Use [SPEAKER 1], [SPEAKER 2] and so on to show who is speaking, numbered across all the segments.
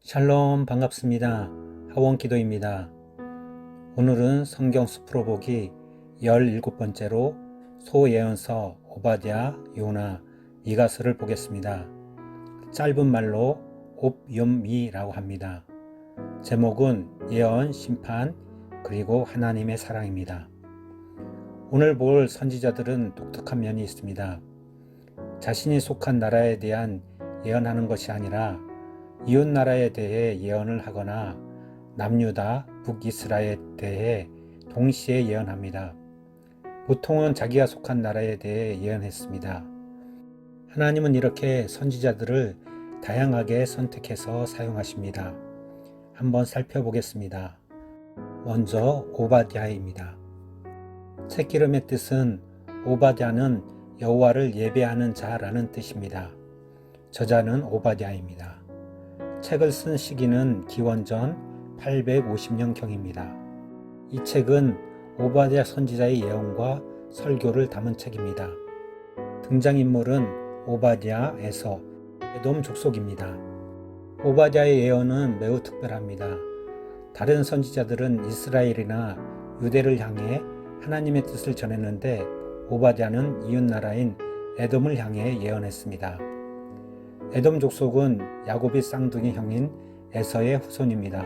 [SPEAKER 1] 샬롬 반갑습니다. 하원기도입니다. 오늘은 성경 숲으로보기 17번째로 소예언서 오바댜, 요나, 미가서를 보겠습니다. 짧은 말로 옵욤미라고 합니다. 제목은 예언, 심판, 그리고 하나님의 사랑입니다. 오늘 볼 선지자들은 독특한 면이 있습니다. 자신이 속한 나라에 대한 예언하는 것이 아니라 이웃 나라에 대해 예언을 하거나 남유다, 북이스라엘에 대해 동시에 예언합니다. 보통은 자기가 속한 나라에 대해 예언했습니다. 하나님은 이렇게 선지자들을 다양하게 선택해서 사용하십니다. 한번 살펴보겠습니다. 먼저 오바댜입니다. 책기름의 뜻은 오바댜는 여호와를 예배하는 자라는 뜻입니다. 저자는 오바댜입니다. 책을 쓴 시기는 기원전 850년경입니다. 이 책은 오바댜 선지자의 예언과 설교를 담은 책입니다. 등장인물은 오바댜, 에서, 에돔 족속입니다. 오바댜의 예언은 매우 특별합니다. 다른 선지자들은 이스라엘이나 유대를 향해 하나님의 뜻을 전했는데 오바댜는 이웃나라인 에돔을 향해 예언했습니다. 에돔 족속은 야곱이 쌍둥이 형인 에서의 후손입니다.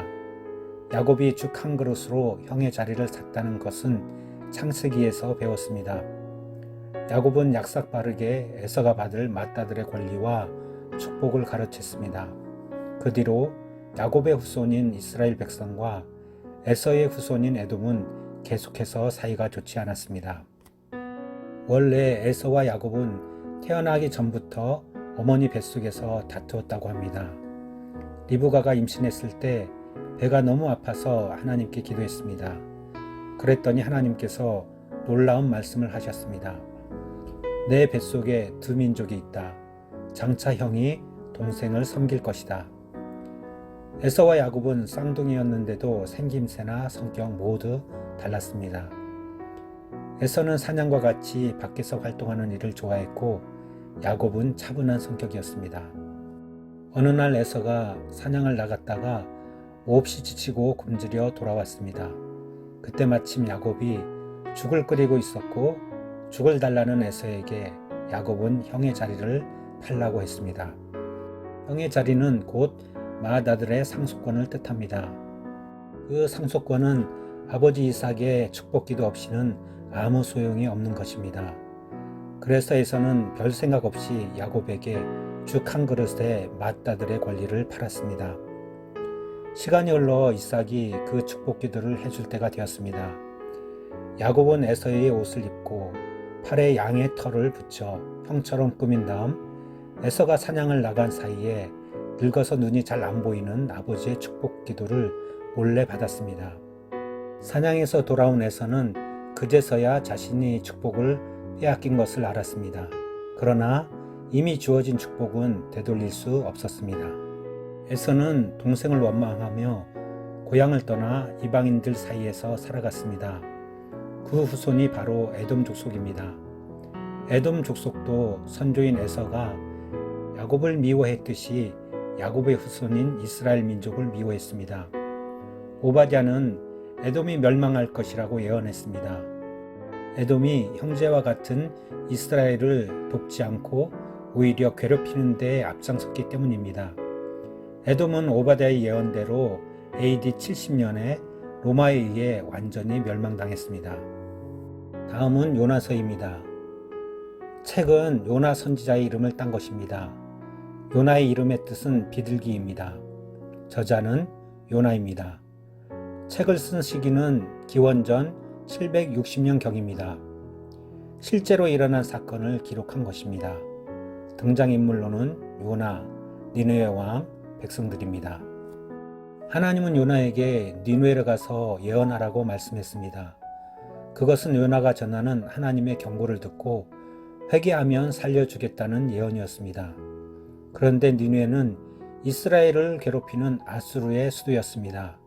[SPEAKER 1] 야곱이 죽 한 그릇으로 형의 자리를 샀다는 것은 창세기에서 배웠습니다. 야곱은 약삭 빠르게 에서가 받을 맏아들의 권리와 축복을 가르쳤습니다. 그 뒤로 야곱의 후손인 이스라엘 백성과 에서의 후손인 에돔은 계속해서 사이가 좋지 않았습니다. 원래 에서와 야곱은 태어나기 전부터 어머니 뱃속에서 다투었다고 합니다. 리브가가 임신했을 때 배가 너무 아파서 하나님께 기도했습니다. 그랬더니 하나님께서 놀라운 말씀을 하셨습니다. 내 뱃속에 두 민족이 있다. 장차 형이 동생을 섬길 것이다. 에서와 야곱은 쌍둥이였는데도 생김새나 성격 모두 달랐습니다. 에서는 사냥과 같이 밖에서 활동하는 일을 좋아했고 야곱은 차분한 성격이었습니다. 어느 날 에서가 사냥을 나갔다가 몹시 지치고 굶주려 돌아왔습니다. 그때 마침 야곱이 죽을 끓이고 있었고 죽을 달라는 에서에게 야곱은 형의 자리를 팔라고 했습니다. 형의 자리는 곧 맏아들의 상속권을 뜻합니다. 그 상속권은 아버지 이삭의 축복기도 없이는 아무 소용이 없는 것입니다. 그래서 에서는 별 생각 없이 야곱에게 죽 한 그릇에 맏아들의 권리를 팔았습니다. 시간이 흘러 이삭이 그 축복기도를 해줄 때가 되었습니다. 야곱은 에서의 옷을 입고 팔에 양의 털을 붙여 형처럼 꾸민 다음 에서가 사냥을 나간 사이에 늙어서 눈이 잘 안 보이는 아버지의 축복기도를 몰래 받았습니다. 사냥에서 돌아온 에서는 그제서야 자신이 축복을 빼앗긴 것을 알았습니다. 그러나 이미 주어진 축복은 되돌릴 수 없었습니다. 에서는 동생을 원망하며 고향을 떠나 이방인들 사이에서 살아갔습니다. 그 후손이 바로 에돔 족속입니다. 에돔 족속도 선조인 에서가 야곱을 미워했듯이 야곱의 후손인 이스라엘 민족을 미워했습니다. 오바댜는 에돔이 멸망할 것이라고 예언했습니다. 에돔이 형제와 같은 이스라엘을 돕지 않고 오히려 괴롭히는 데 앞장섰기 때문입니다. 에돔은 오바댜의 예언대로 AD 70년에 로마에 의해 완전히 멸망당했습니다. 다음은 요나서입니다. 책은 요나 선지자의 이름을 딴 것입니다. 요나의 이름의 뜻은 비둘기입니다. 저자는 요나입니다. 책을 쓴 시기는 기원전 760년경입니다. 실제로 일어난 사건을 기록한 것입니다. 등장인물로는 요나, 니느웨 왕, 백성들입니다. 하나님은 요나에게 니느웨를 가서 예언하라고 말씀했습니다. 그것은 요나가 전하는 하나님의 경고를 듣고 회개하면 살려주겠다는 예언이었습니다. 그런데 니느웨는 이스라엘을 괴롭히는 아수르의 수도였습니다.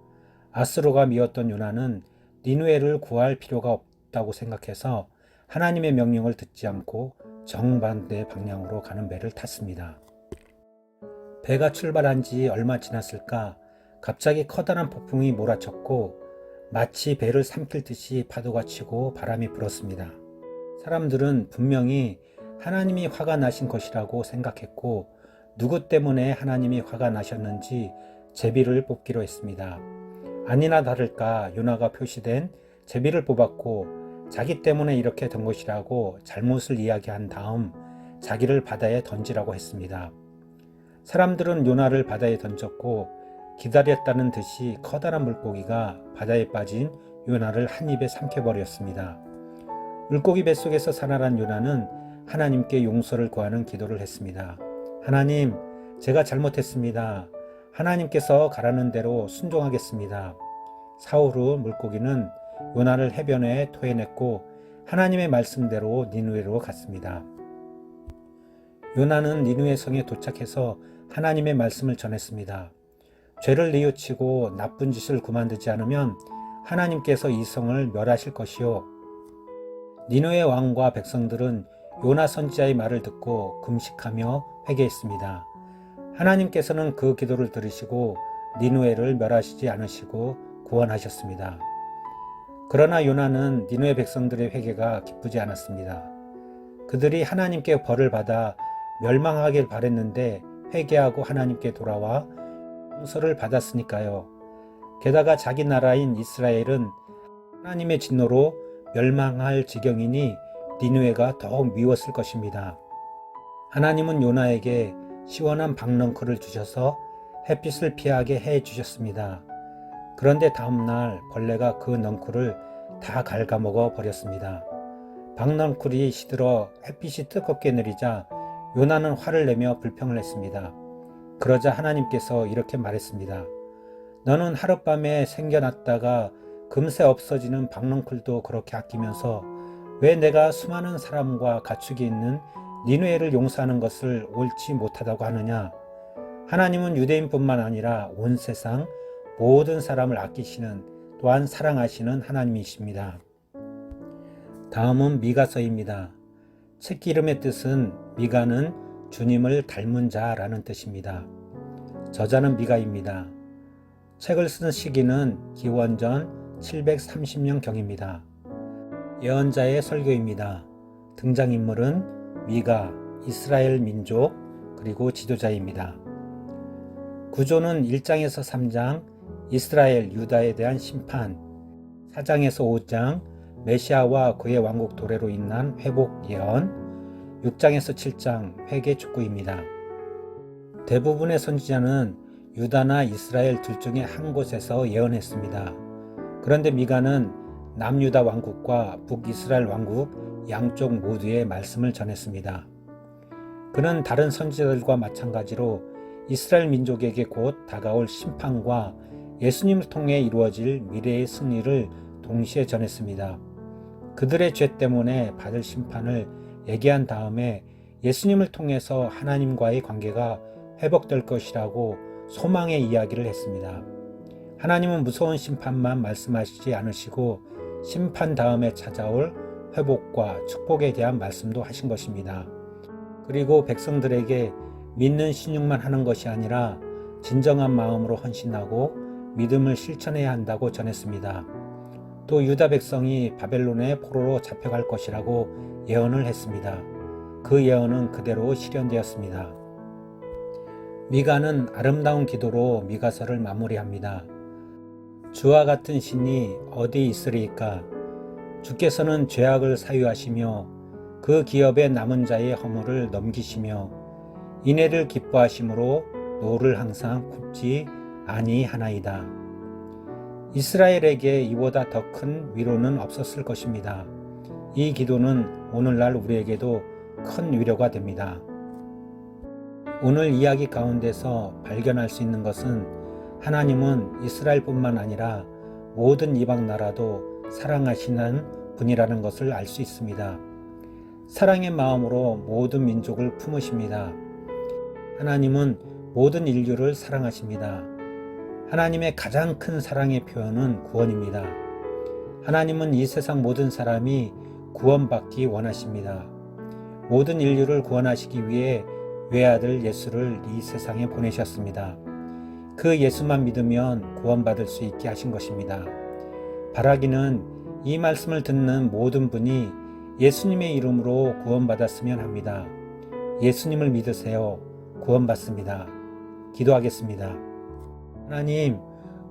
[SPEAKER 1] 아수르가 미웠던 요나는 니느웨를 구할 필요가 없다고 생각해서 하나님의 명령을 듣지 않고 정반대 방향으로 가는 배를 탔습니다. 배가 출발한 지 얼마 지났을까 갑자기 커다란 폭풍이 몰아쳤고 마치 배를 삼킬 듯이 파도가 치고 바람이 불었습니다. 사람들은 분명히 하나님이 화가 나신 것이라고 생각했고 누구 때문에 하나님이 화가 나셨는지 제비를 뽑기로 했습니다. 아니나 다를까 요나가 표시된 제비를 뽑았고 자기 때문에 이렇게 된 것이라고 잘못을 이야기한 다음 자기를 바다에 던지라고 했습니다. 사람들은 요나를 바다에 던졌고 기다렸다는 듯이 커다란 물고기가 바다에 빠진 요나를 한 입에 삼켜버렸습니다. 물고기 뱃속에서 살아난 요나는 하나님께 용서를 구하는 기도를 했습니다. 하나님, 제가 잘못했습니다. 하나님께서 가라는 대로 순종하겠습니다. 사흘 후 물고기는 요나를 해변에 토해냈고 하나님의 말씀대로 니느웨로 갔습니다. 요나는 니느웨 성에 도착해서 하나님의 말씀을 전했습니다. 죄를 뉘우치고 나쁜 짓을 그만두지 않으면 하나님께서 이 성을 멸하실 것이요. 니느웨 왕과 백성들은 요나 선지자의 말을 듣고 금식하며 회개했습니다. 하나님께서는 그 기도를 들으시고 니느웨를 멸하시지 않으시고 구원하셨습니다. 그러나 요나는 니느웨 백성들의 회개가 기쁘지 않았습니다. 그들이 하나님께 벌을 받아 멸망하길 바랬는데 회개하고 하나님께 돌아와 용서를 받았으니까요. 게다가 자기 나라인 이스라엘은 하나님의 진노로 멸망할 지경이니 니느웨가 더욱 미웠을 것입니다. 하나님은 요나에게 시원한 박넝쿨을 주셔서 햇빛을 피하게 해 주셨습니다. 그런데 다음날 벌레가 그 넝쿨을 다 갉아먹어 버렸습니다. 박넝쿨이 시들어 햇빛이 뜨겁게 내리자 요나는 화를 내며 불평을 했습니다. 그러자 하나님께서 이렇게 말했습니다. 너는 하룻밤에 생겨났다가 금세 없어지는 박넝쿨도 그렇게 아끼면서 왜 내가 수많은 사람과 가축이 있는 니느웨를 용서하는 것을 옳지 못하다고 하느냐? 하나님은 유대인뿐만 아니라 온 세상 모든 사람을 아끼시는 또한 사랑하시는 하나님이십니다. 다음은 미가서입니다. 책 이름의 뜻은 미가는 주님을 닮은 자라는 뜻입니다. 저자는 미가입니다. 책을 쓴 시기는 기원전 730년경입니다. 예언자의 설교입니다. 등장인물은 미가, 이스라엘 민족, 그리고 지도자입니다. 구조는 1장에서 3장, 이스라엘, 유다에 대한 심판, 4장에서 5장, 메시아와 그의 왕국 도래로 인한 회복 예언, 6장에서 7장, 회개 촉구입니다. 대부분의 선지자는 유다나 이스라엘 둘 중에 한 곳에서 예언했습니다. 그런데 미가는 남유다 왕국과 북이스라엘 왕국 양쪽 모두의 말씀을 전했습니다. 그는 다른 선지자들과 마찬가지로 이스라엘 민족에게 곧 다가올 심판과 예수님을 통해 이루어질 미래의 승리를 동시에 전했습니다. 그들의 죄 때문에 받을 심판을 얘기한 다음에 예수님을 통해서 하나님과의 관계가 회복될 것이라고 소망의 이야기를 했습니다. 하나님은 무서운 심판만 말씀하시지 않으시고 심판 다음에 찾아올 회복과 축복에 대한 말씀도 하신 것입니다. 그리고 백성들에게 믿는 신용만 하는 것이 아니라 진정한 마음으로 헌신하고 믿음을 실천해야 한다고 전했습니다. 또 유다 백성이 바벨론의 포로로 잡혀갈 것이라고 예언을 했습니다. 그 예언은 그대로 실현되었습니다. 미가는 아름다운 기도로 미가서를 마무리합니다. 주와 같은 신이 어디 있으리이까? 주께서는 죄악을 사유하시며 그 기업의 남은 자의 허물을 넘기시며 인애를 기뻐하심으로 노를 항상 굽지 아니하나이다. 이스라엘에게 이보다 더 큰 위로는 없었을 것입니다. 이 기도는 오늘날 우리에게도 큰 위로가 됩니다. 오늘 이야기 가운데서 발견할 수 있는 것은 하나님은 이스라엘뿐만 아니라 모든 이방 나라도 사랑하시는 분이라는 것을 알 수 있습니다. 사랑의 마음으로 모든 민족을 품으십니다. 하나님은 모든 인류를 사랑하십니다. 하나님의 가장 큰 사랑의 표현은 구원입니다. 하나님은 이 세상 모든 사람이 구원받기 원하십니다. 모든 인류를 구원하시기 위해 외아들 예수를 이 세상에 보내셨습니다. 그 예수만 믿으면 구원받을 수 있게 하신 것입니다. 바라기는 이 말씀을 듣는 모든 분이 예수님의 이름으로 구원받았으면 합니다. 예수님을 믿으세요. 구원받습니다. 기도하겠습니다. 하나님,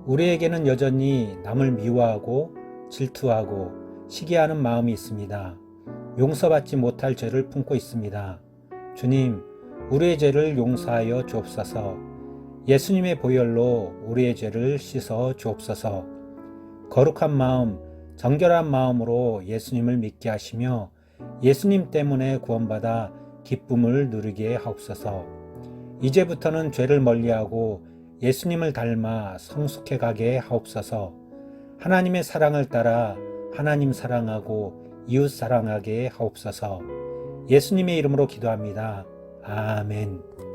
[SPEAKER 1] 우리에게는 여전히 남을 미워하고 질투하고 시기하는 마음이 있습니다. 용서받지 못할 죄를 품고 있습니다. 주님, 우리의 죄를 용서하여 주옵소서. 예수님의 보혈로 우리의 죄를 씻어 주옵소서. 거룩한 마음, 정결한 마음으로 예수님을 믿게 하시며 예수님 때문에 구원받아 기쁨을 누리게 하옵소서. 이제부터는 죄를 멀리하고 예수님을 닮아 성숙해 가게 하옵소서. 하나님의 사랑을 따라 하나님 사랑하고 이웃 사랑하게 하옵소서. 예수님의 이름으로 기도합니다. 아멘.